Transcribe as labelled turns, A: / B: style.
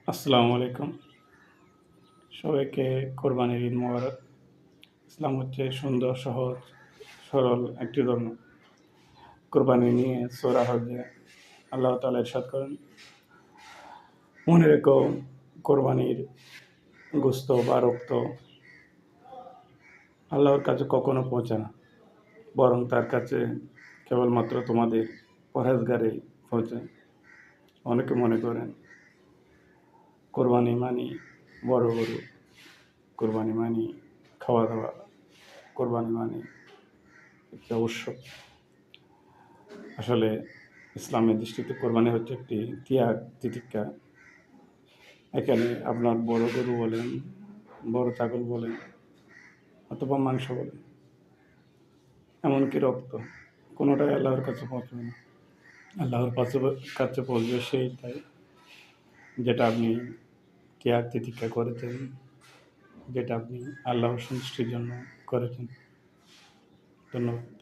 A: আসসালামু আলাইকুম। সবাইকে কোরবানির ঈদ মোবারক। ইসলাম হচ্ছে সুন্দর, সহজ, সরল একটি ধর্ম। কোরবানি নিয়ে সূরা হজে আল্লাহ তাআলা ইরশাদ করেন, মনে রেখো কোরবানির গোশত বা রক্ত আল্লাহর কাছে কখনো পৌঁছে না, বরং তার কাছে কেবলমাত্র তোমাদের পরহেজগারেই পৌঁছায়। অনেকে মনে করেন কোরবানি মানি বড় গরু, কোরবানি মানি খাওয়া দাওয়া, কোরবানি মানি একটা উৎসব। আসলে ইসলামের দৃষ্টিতে কোরবানি হচ্ছে একটি ত্যাগ তিতিক্ষা। এখানে আপনার বড় গরু বলেন, বড় ছাগল বলেন, অথবা মাংস বলেন, এমনকি রক্ত, কোনোটাই আল্লাহর কাছে পৌঁছবে না। আল্লাহর কাছে পৌঁছবে সেইটাই যেটা আপনি ত্যাগ তিতিক্ষা করেছেন, যেটা আপনি আল্লাহর সন্তুষ্টির জন্য করেছেন। ধন্যবাদ।